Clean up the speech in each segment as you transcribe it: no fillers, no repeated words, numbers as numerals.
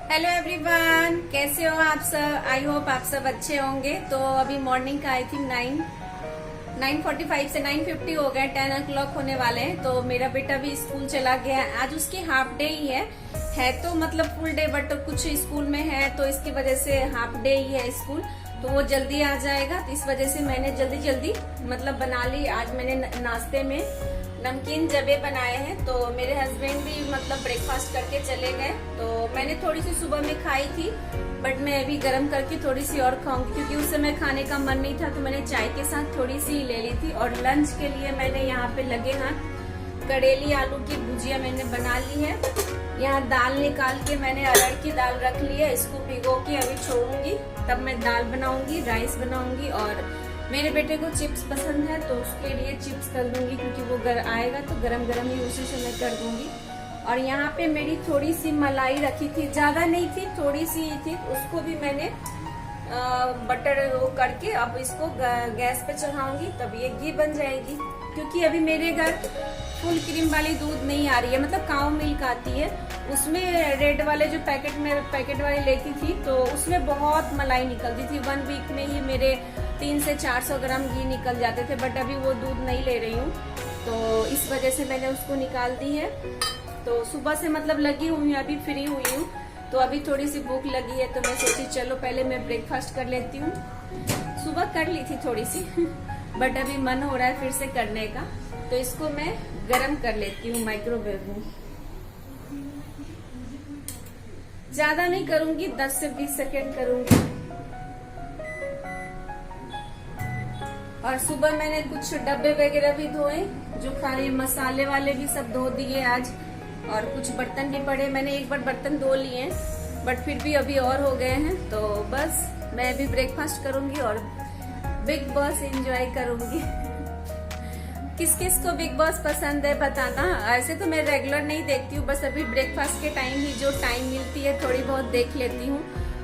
Hello everyone, कैसे हो आप सब। आई होप आप सब अच्छे होंगे। तो अभी मॉर्निंग का आई थिंक 9:45 से 9:50 हो गए, 10 o'clock होने वाले हैं। तो मेरा बेटा भी स्कूल चला गया है। आज उसकी हाफ डे ही है तो मतलब फुल डे, बट कुछ स्कूल में है तो इसकी वजह से हाफ डे ही है स्कूल। तो वो जल्दी आ जाएगा, तो इस वजह से मैंने जल्दी मतलब बना ली। आज मैंने नाश्ते में नमकीन जबे बनाए हैं। तो मेरे हस्बैंड भी मतलब ब्रेकफास्ट करके चले गए। तो मैंने थोड़ी सी सुबह में खाई थी, बट मैं अभी गर्म करके थोड़ी सी और खाऊंगी, क्योंकि उस समय खाने का मन नहीं था। तो मैंने चाय के साथ थोड़ी सी ले ली थी। और लंच के लिए मैंने यहाँ पे लगे हाथ करेली आलू की भुजिया मैंने बना ली है। यहाँ दाल निकाल के मैंने अरहर की दाल रख ली है, इसको भिगो के अभी छोड़ूंगी, तब मैं दाल बनाऊंगी, राइस बनाऊंगी। और मेरे बेटे को चिप्स पसंद है तो उसके लिए चिप्स कर दूंगी, क्योंकि वो आएगा तो गरम गरम ही उसी से मैं कर दूंगी। और यहाँ पे मेरी थोड़ी सी मलाई रखी थी, ज्यादा नहीं थी, थोड़ी सी ही थी, उसको भी मैंने बटर वो करके अब इसको गैस पे चढ़ाऊंगी, तब ये घी बन जाएगी। क्योंकि अभी मेरे घर फुल क्रीम वाली दूध नहीं आ रही है, मतलब काउ मिल्क आती है। उसमें रेड वाले जो पैकेट वाली लेती थी तो उसमें बहुत मलाई निकलती थी। 1 वीक में ही मेरे 300 से 400 ग्राम घी निकल जाते थे, बट अभी वो दूध नहीं ले रही हूँ, तो इस वजह से मैंने उसको निकाल दी है। तो सुबह से मतलब लगी हुई हूँ, अभी फ्री हुई हूँ, तो अभी थोड़ी सी भूख लगी है, तो मैं सोची चलो पहले मैं ब्रेकफास्ट कर लेती हूँ। सुबह कर ली थी थोड़ी सी बट अभी मन हो रहा है फिर से करने का, तो इसको मैं गरम कर लेती हूँ माइक्रोवेव में। ज्यादा नहीं करूंगी, 10 से 20 सेकेंड करूंगी। और सुबह मैंने कुछ डब्बे वगैरह भी धोए, जो खाने मसाले वाले भी सब धो दिए आज। और कुछ बर्तन भी पड़े, मैंने एक बार बर्तन धो लिए, बट फिर भी अभी और हो गए हैं। तो बस मैं अभी ब्रेकफास्ट करूंगी और बिग बॉस एंजॉय करूंगी किस किस को बिग बॉस पसंद है बताना। ऐसे तो मैं रेगुलर नहीं देखती हूँ, बस अभी ब्रेकफास्ट के टाइम ही जो टाइम मिलती है थोड़ी बहुत देख लेती हूँ।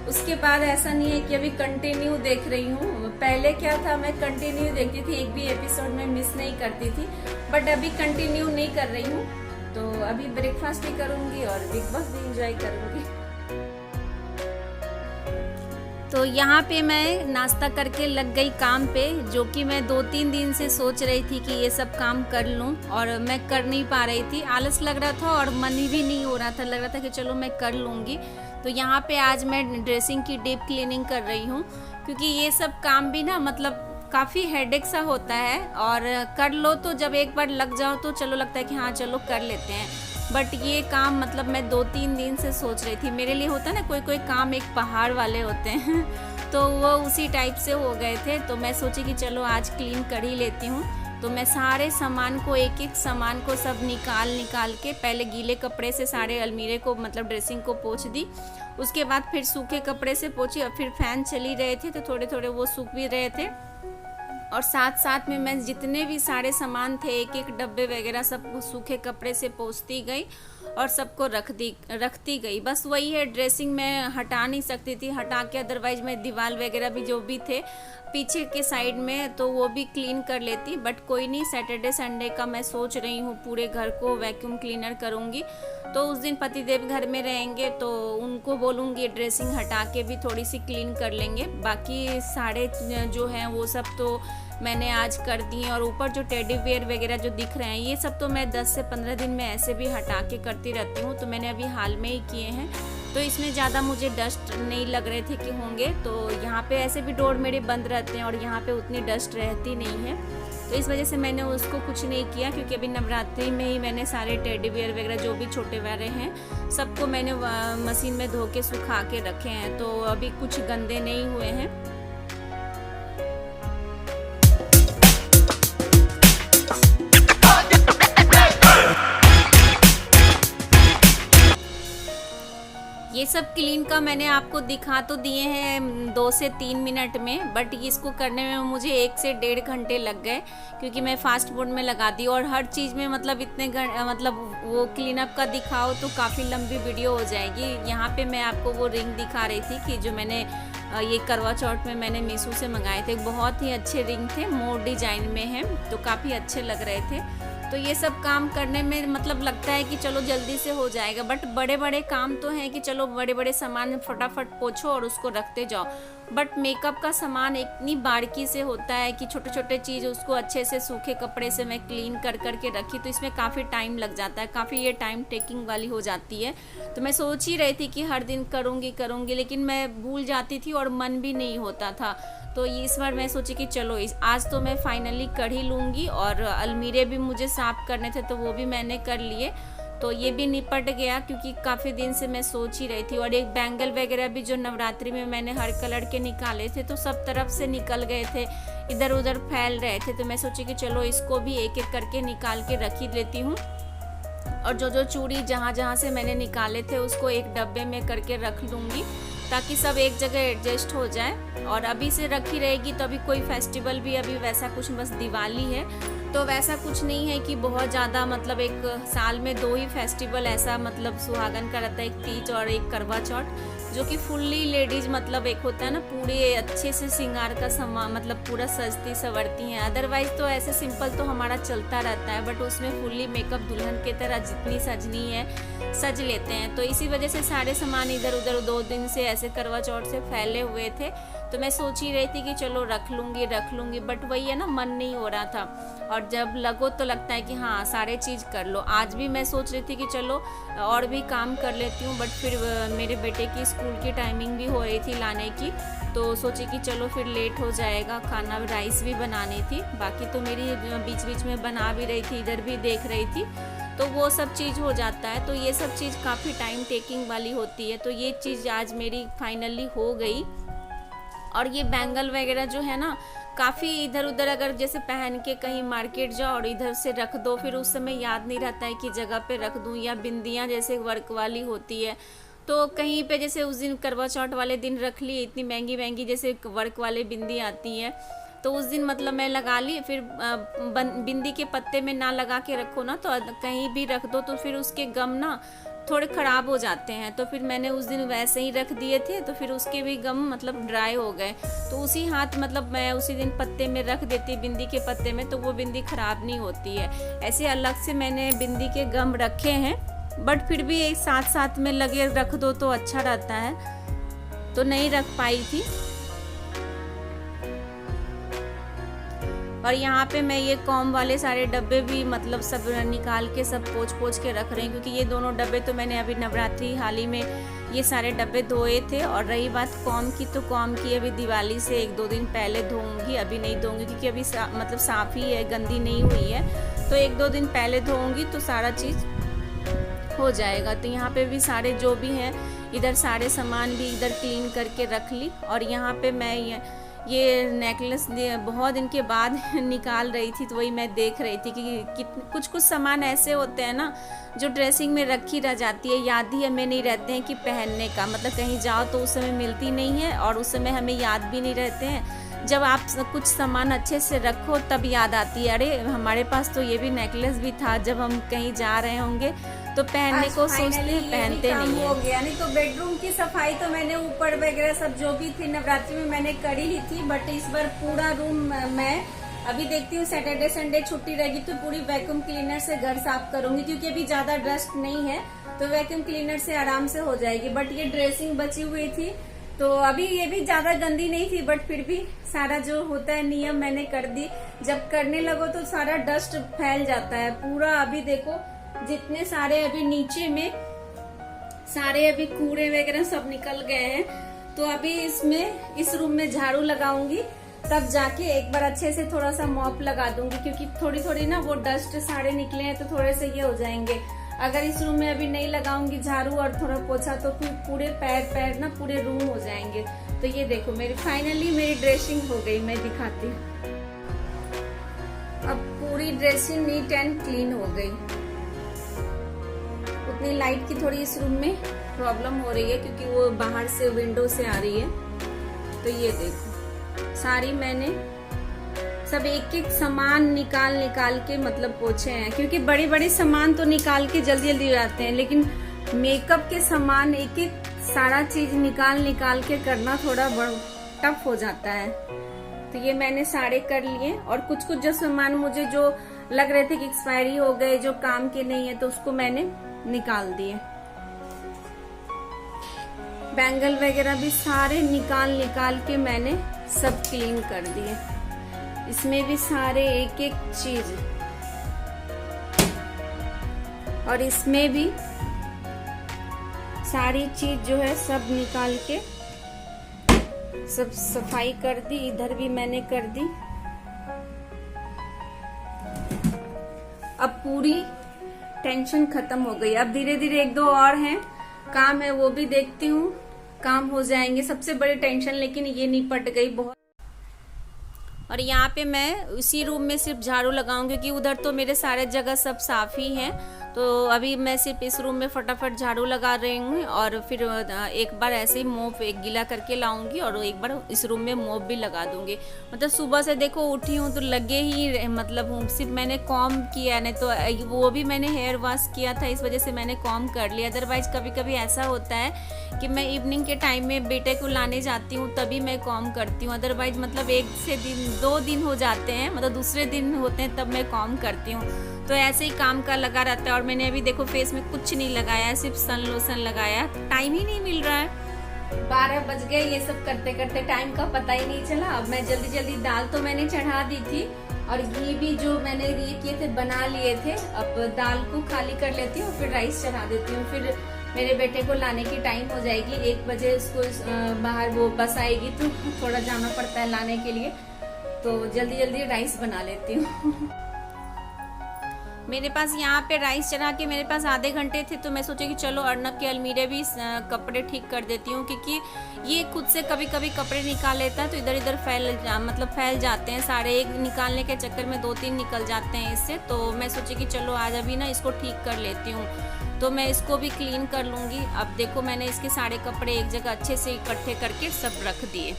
उसके बाद ऐसा नहीं है कि अभी कंटिन्यू देख रही हूँ। पहले क्या था, मैं कंटिन्यू देखती थी, एक भी एपिसोड में मिस नहीं करती थी, बट अभी कंटिन्यू नहीं कर रही हूँ। तो अभी ब्रेकफास्ट भी करूंगी और बिग बॉस भी एंजॉय करूंगी। तो यहाँ पे मैं नाश्ता करके लग गई काम पे, जो कि मैं 2-3 दिन से सोच रही थी कि ये सब काम कर लूँ, और मैं कर नहीं पा रही थी। आलस लग रहा था और मन भी नहीं हो रहा था, लग रहा था कि चलो मैं कर लूँगी। तो यहाँ पे आज मैं ड्रेसिंग की डीप क्लीनिंग कर रही हूँ, क्योंकि ये सब काम भी ना मतलब काफ़ी हेडेक सा होता है। और कर लो तो जब एक बार लग जाओ तो चलो लगता है कि हाँ चलो कर लेते हैं, बट ये काम मतलब मैं 2-3 दिन से सोच रही थी। मेरे लिए होता है ना, कोई काम एक पहाड़ वाले होते हैं तो वो उसी टाइप से हो गए थे। तो मैं सोची कि चलो आज क्लीन कर ही लेती हूँ। तो मैं सारे सामान को एक सामान को सब निकाल के पहले गीले कपड़े से सारे अलमीरे को मतलब ड्रेसिंग को पोंछ दी। उसके बाद फिर सूखे कपड़े से पोंछी, और फिर फैन चल ही रहे थे तो थोड़े थोड़े वो सूख भी रहे थे। और साथ में मैं जितने भी सारे सामान थे एक डब्बे वगैरह सबको सूखे कपड़े से पोंछती गई और सबको रखती गई। बस वही है, ड्रेसिंग में हटा नहीं सकती थी, हटा के अदरवाइज मैं दीवार वगैरह भी जो भी थे पीछे के साइड में तो वो भी क्लीन कर लेती। बट कोई नहीं, सैटरडे संडे का मैं सोच रही हूँ पूरे घर को वैक्यूम क्लीनर करूँगी। तो उस दिन पतिदेव घर में रहेंगे तो उनको बोलूँगी ड्रेसिंग हटा के भी थोड़ी सी क्लीन कर लेंगे। बाकी साड़े जो हैं वो सब तो मैंने आज कर दी हैं। और ऊपर जो टेडी बियर वगैरह जो दिख रहे हैं ये सब तो मैं 10 से 15 दिन में ऐसे भी हटा के करती रहती हूँ। तो मैंने अभी हाल में ही किए हैं, तो इसमें ज़्यादा मुझे डस्ट नहीं लग रहे थे कि होंगे। तो यहाँ पे ऐसे भी डोर मेरे बंद रहते हैं और यहाँ पे उतनी डस्ट रहती नहीं है, तो इस वजह से मैंने उसको कुछ नहीं किया। क्योंकि अभी नवरात्रि में ही मैंने सारे टेडी बियर वगैरह जो भी छोटे वाले हैं सबको मैंने मशीन में धो के सुखा के रखे हैं, तो अभी कुछ गंदे नहीं हुए हैं। ये सब क्लीन का मैंने आपको दिखा तो दिए हैं 2 से 3 मिनट में, बट इसको करने में मुझे 1 से 1.5 घंटे लग गए, क्योंकि मैं फास्ट मोड में लगा दी। और हर चीज़ में मतलब मतलब वो क्लीन अप का दिखाओ तो काफ़ी लंबी वीडियो हो जाएगी। यहाँ पे मैं आपको वो रिंग दिखा रही थी कि जो मैंने ये करवा चौथ में मैंने मीशो से मंगाए थे। बहुत ही अच्छे रिंग थे, मोर डिजाइन में है, तो काफ़ी अच्छे लग रहे थे। तो ये सब काम करने में मतलब लगता है कि चलो जल्दी से हो जाएगा, बट बड़े बड़े काम तो हैं कि चलो बड़े बड़े सामान फटाफट पोछो और उसको रखते जाओ। बट मेकअप का सामान इतनी बारीकी से होता है कि छोटे छोटे चीज़ उसको अच्छे से सूखे कपड़े से मैं क्लीन कर करके रखी, तो इसमें काफ़ी टाइम लग जाता है, काफ़ी ये टाइम टेकिंग वाली हो जाती है। तो मैं सोच ही रही थी कि हर दिन करूँगी, लेकिन मैं भूल जाती थी और मन भी नहीं होता था। तो इस बार मैं सोची कि चलो आज तो मैं फाइनली कर ही लूँगी। और अलमीरे भी मुझे साफ़ करने थे तो वो भी मैंने कर लिए, तो ये भी निपट गया क्योंकि काफ़ी दिन से मैं सोच ही रही थी। और एक बैंगल वगैरह भी जो नवरात्रि में मैंने हर कलर के निकाले थे तो सब तरफ से निकल गए थे, इधर उधर फैल रहे थे, तो मैं सोची कि चलो इसको भी एक एक करके निकाल के रख ही लेती हूँ। और जो चूड़ी जहाँ जहाँ से मैंने निकाले थे उसको एक डब्बे में करके रख लूँगी ताकि सब एक जगह एडजस्ट हो जाए। और अभी से रखी रहेगी तो अभी कोई फेस्टिवल भी अभी वैसा कुछ, बस दिवाली है तो वैसा कुछ नहीं है कि बहुत ज़्यादा, मतलब एक साल में 2 ही फेस्टिवल ऐसा मतलब सुहागन का रहता है, एक तीज और एक करवा चौथ, जो कि फुल्ली लेडीज मतलब एक होता है ना पूरे अच्छे से श्रृंगार का सामान मतलब पूरा सजती संवरती हैं। अदरवाइज तो ऐसे सिंपल तो हमारा चलता रहता है, बट उसमें फुल्ली मेकअप दुल्हन की तरह जितनी सजनी है सज लेते हैं। तो इसी वजह से सारे सामान इधर उधर 2 दिन से ऐसे करवा चौथ से फैले हुए थे, तो मैं सोच ही रही थी कि चलो रख लूँगी, बट वही है ना, मन नहीं हो रहा था। और जब लगो तो लगता है कि हाँ सारे चीज़ कर लो। आज भी मैं सोच रही थी कि चलो और भी काम कर लेती हूँ, बट फिर मेरे बेटे की स्कूल की टाइमिंग भी हो रही थी लाने की, तो सोची कि चलो फिर लेट हो जाएगा। खाना राइस भी बनानी थी, बाकी तो मेरी बीच बीच में बना भी रही थी, इधर भी देख रही थी, तो वो सब चीज़ हो जाता है। तो ये सब चीज़ काफ़ी टाइम टेकिंग वाली होती है, तो ये चीज़ आज मेरी फाइनली हो गई। और ये बैंगल वगैरह जो है ना काफ़ी इधर उधर अगर जैसे पहन के कहीं मार्केट जाओ और इधर से रख दो, फिर उस समय याद नहीं रहता है कि जगह पे रख दूँ। या बिंदियाँ जैसे वर्क वाली होती है तो कहीं पे जैसे उस दिन करवा चौथ वाले दिन रख ली, इतनी महंगी महंगी जैसे वर्क वाले बिंदी आती है, तो उस दिन मतलब मैं लगा ली, फिर बिंदी के पत्ते में ना लगा के रखो ना तो कहीं भी रख दो तो फिर उसके गम ना थोड़े ख़राब हो जाते हैं। तो फिर मैंने उस दिन वैसे ही रख दिए थे, तो फिर उसके भी गम मतलब ड्राई हो गए, तो उसी हाथ मतलब मैं उसी दिन पत्ते में रख देती बिंदी के पत्ते में, तो वो बिंदी ख़राब नहीं होती है। ऐसे अलग से मैंने बिंदी के गम रखे हैं, बट फिर भी एक साथ साथ में लगे रख दो तो अच्छा रहता है, तो नहीं रख पाई थी। और यहाँ पे मैं ये कॉम वाले सारे डब्बे भी मतलब सब निकाल के सब पोंछ के रख रही हूँ, क्योंकि ये दोनों डब्बे तो मैंने अभी नवरात्रि हाल ही में ये सारे डब्बे धोए थे। और रही बात कॉम की, तो कॉम की अभी दिवाली से 1-2 दिन पहले धोऊंगी, अभी नहीं धोऊंगी क्योंकि अभी मतलब साफ़ ही है, गंदी नहीं हुई है, तो 1-2 दिन पहले धोऊंगी तो सारा चीज़ हो जाएगा। तो यहाँ पे भी सारे जो भी हैं इधर सारे सामान भी इधर क्लीन करके रख ली। और यहाँ पे मैं ये नेकलेस बहुत दिन के बाद निकाल रही थी, तो वही मैं देख रही थी कि कुछ सामान ऐसे होते हैं ना जो ड्रेसिंग में रखी रह जाती है, याद ही हमें नहीं रहते हैं कि पहनने का, मतलब कहीं जाओ तो उस समय मिलती नहीं है और उस समय हमें याद भी नहीं रहते हैं। जब आप कुछ सामान अच्छे से रखो तब याद आती है, अरे हमारे पास तो ये भी नेकलेस भी था, जब हम कहीं जा रहे होंगे तो पहनने को सोचते हैं, पहनते नहीं है। हो गया नहीं तो बेडरूम की सफाई तो मैंने ऊपर वगैरह सब जो भी थी नवरात्रि में मैंने कर ही ली थी, बट इस बार पूरा रूम मैं अभी देखती हूँ सैटरडे संडे छुट्टी रहेगी तो पूरी वैक्यूम क्लीनर से घर साफ करूंगी, क्योंकि अभी ज्यादा डस्ट नहीं है तो वैक्यूम क्लीनर से आराम से हो जाएगी। बट ये ड्रेसिंग बची हुई थी तो अभी ये भी ज्यादा गंदी नहीं थी, बट फिर भी सारा जो होता है नियम मैंने कर दी। जब करने लगो तो सारा डस्ट फैल जाता है पूरा। अभी देखो जितने सारे अभी नीचे में सारे अभी कूड़े वगैरह सब निकल गए हैं, तो अभी इसमें इस रूम में झाड़ू लगाऊंगी, तब जाके एक बार अच्छे से थोड़ा सा मॉप लगा दूंगी, क्योंकि थोड़ी थोड़ी ना वो डस्ट सारे निकले हैं तो थोड़े से ये हो जाएंगे। अगर इस रूम में अभी नहीं लगाऊंगी झाड़ू और थोड़ा पोछा तो फिर पूरे पैर ना पूरे रूम हो जाएंगे। तो ये देखो फाइनली मेरी ड्रेसिंग हो गई, मैं दिखाती हूँ। अब पूरी ड्रेसिंग नीट एंड क्लीन हो गई। उतनी लाइट की थोड़ी इस रूम में प्रॉब्लम हो रही है क्योंकि वो बाहर से विंडो से आ रही है। तो ये देखो सारी मैंने सब एक एक सामान निकाल के मतलब पोछे हैं, क्योंकि बड़े बड़े सामान तो निकाल के जल्दी हो जाते हैं, लेकिन मेकअप के सामान एक एक सारा चीज निकाल के करना थोड़ा टफ हो जाता है। तो ये मैंने सारे कर लिए। और कुछ जो सामान मुझे जो लग रहे थे कि एक्सपायरी हो गए, जो काम के नहीं है, तो उसको मैंने निकाल दिए। बैंगल वगैरह भी सारे निकाल के मैंने सब क्लीन कर दिए। इसमें भी सारे एक एक चीज, और इसमें भी सारी चीज जो है सब निकाल के सब सफाई कर दी। इधर भी मैंने कर दी। अब पूरी टेंशन खत्म हो गई। अब धीरे धीरे एक दो और हैं काम है, वो भी देखती हूँ, काम हो जाएंगे। सबसे बड़ी टेंशन लेकिन ये निपट गई बहुत। और यहाँ पे मैं उसी रूम में सिर्फ झाड़ू लगाऊंगी क्योंकि उधर तो मेरे सारे जगह सब साफ ही हैं। तो अभी मैं सिर्फ इस रूम में फटाफट झाड़ू लगा रही हूँ और फिर एक बार ऐसे ही मोप एक गीला करके लाऊंगी और एक बार इस रूम में मोप भी लगा दूंगी। मतलब सुबह से देखो उठी हूँ तो लगे ही मतलब सिर्फ मैंने कॉम किया, नहीं तो वो भी मैंने हेयर वॉश किया था, इस वजह से मैंने कॉम कर लिया। अदरवाइज कभी कभी ऐसा होता है कि मैं इवनिंग के टाइम में बेटे को लाने जाती हूँ तभी मैं कॉम करती हूँ। अदरवाइज मतलब 1 से 2 दिन हो जाते हैं, मतलब दूसरे दिन होते हैं तब मैं कॉम करती हूँ। तो ऐसे ही काम का लगा रहता है। और मैंने अभी देखो फेस में कुछ नहीं लगाया, सिर्फ सन लोशन लगाया। टाइम ही नहीं मिल रहा है। 12 बज गए, ये सब करते करते टाइम का पता ही नहीं चला। अब मैं जल्दी जल्दी दाल तो मैंने चढ़ा दी थी और घी भी जो मैंने ये किए थे बना लिए थे। अब दाल को खाली कर लेती हूँ, फिर राइस चढ़ा देती हूँ। फिर मेरे बेटे को लाने की टाइम हो जाएगी, 1 बजे उसको बाहर वो बस आएगी तो थोड़ा जाना पड़ता है लाने के लिए। तो जल्दी जल्दी राइस बना लेती हूँ। मेरे पास यहाँ पे राइस चढ़ा के मेरे पास आधे घंटे थे, तो मैं सोची कि चलो अर्नब के अलमीरे भी कपड़े ठीक कर देती हूँ, क्योंकि ये खुद से कभी कभी कपड़े निकाल लेता है तो इधर इधर फैल जाते हैं सारे। एक निकालने के चक्कर में 2-3 निकल जाते हैं इससे। तो मैं सोची कि चलो आज अभी ना इसको ठीक कर लेती हूँ, तो मैं इसको भी क्लीन कर लूँगी। अब देखो मैंने इसके सारे कपड़े एक जगह अच्छे से इकट्ठे करके सब रख दिए।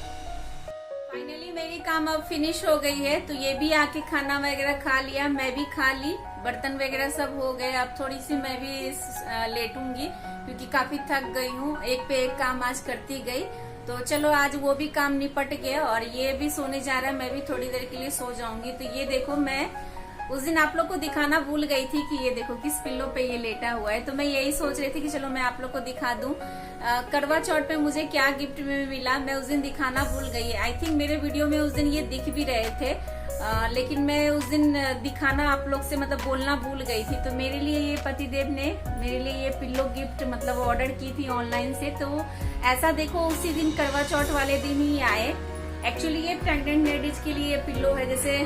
फाइनली मेरी काम अब फिनिश हो गई है, तो ये भी आके खाना वगैरह खा लिया, मैं भी खा ली, बर्तन वगैरह सब हो गए। अब थोड़ी सी मैं भी लेटूंगी क्योंकि काफी थक गई हूँ, एक पे एक काम आज करती गई। तो चलो आज वो भी काम निपट गया और ये भी सोने जा रहा है, मैं भी थोड़ी देर के लिए सो जाऊंगी। तो ये देखो मैं उस दिन आप लोग को दिखाना भूल गई थी कि ये देखो किस पिल्लो पे ये लेटा हुआ है। तो मैं यही सोच रही थी कि चलो मैं आप लोग को दिखा दूं करवा चौथ पे मुझे क्या गिफ्ट में मिला। मैं उस दिन दिखाना भूल गई। आई थिंक मेरे वीडियो में उस दिन ये दिख भी रहे थे, लेकिन मैं उस दिन दिखाना आप लोग से मतलब बोलना भूल गई थी। तो मेरे लिए ये पतिदेव ने मेरे लिए ये पिल्लो गिफ्ट मतलब ऑर्डर की थी ऑनलाइन से। तो ऐसा देखो उसी दिन करवा चौथ वाले दिन ही आए। एक्चुअली ये प्रेग्नेंट लेडीज के लिए ये पिल्लो है जैसे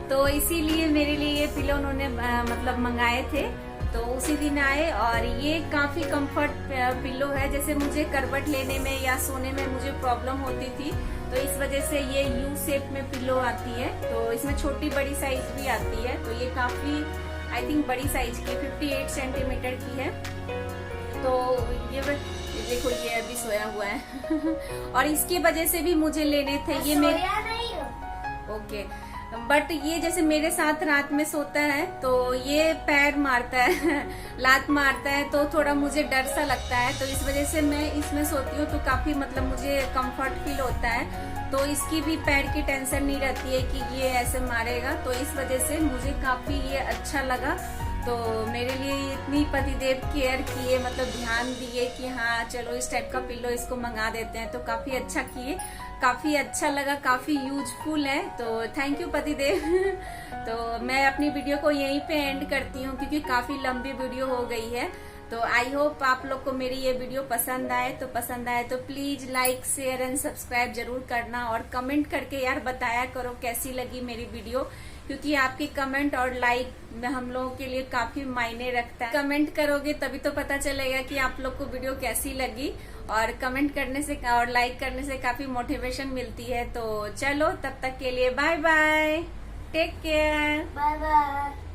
तो इसीलिए मेरे लिए ये पिलो उन्होंने मतलब मंगाए थे, तो उसी दिन आए। और ये काफी कंफर्ट पिलो है, जैसे मुझे करवट लेने में या सोने में मुझे प्रॉब्लम होती थी, तो इस वजह से ये यू शेप में पिलो आती है। तो इसमें छोटी बड़ी साइज भी आती है, तो ये काफी आई थिंक बड़ी साइज की 58 सेंटीमीटर की है। तो ये देखो ये अभी सोया हुआ है और इसकी वजह से भी मुझे लेने थे ये मेरे ओके। बट ये जैसे मेरे साथ रात में सोता है तो ये पैर मारता है लात मारता है, तो थोड़ा मुझे डर सा लगता है। तो इस वजह से मैं इसमें सोती हूँ, तो काफी मतलब मुझे कंफर्ट फील होता है। तो इसकी भी पैर की टेंशन नहीं रहती है कि ये ऐसे मारेगा, तो इस वजह से मुझे काफी ये अच्छा लगा। तो मेरे लिए इतनी पतिदेव केयर किए, मतलब ध्यान दिए कि हाँ चलो इस टाइप का पिल्लो इसको मंगा देते हैं, तो काफी अच्छा किए, काफी अच्छा लगा, काफी यूजफुल है। तो थैंक यू पतिदेव तो मैं अपनी वीडियो को यहीं पे एंड करती हूँ क्योंकि काफी लंबी वीडियो हो गई है। तो आई होप आप लोग को मेरी ये वीडियो पसंद आए। तो पसंद आए तो please like share and subscribe जरूर करना और कमेंट करके यार बताया करो कैसी लगी मेरी वीडियो, क्योंकि आपके कमेंट और लाइक हम लोगों के लिए काफी मायने रखता है। कमेंट करोगे तभी तो पता चलेगा कि आप लोग को वीडियो कैसी लगी, और कमेंट करने से और लाइक करने से काफी मोटिवेशन मिलती है। तो चलो तब तक के लिए bye bye, take care, bye bye.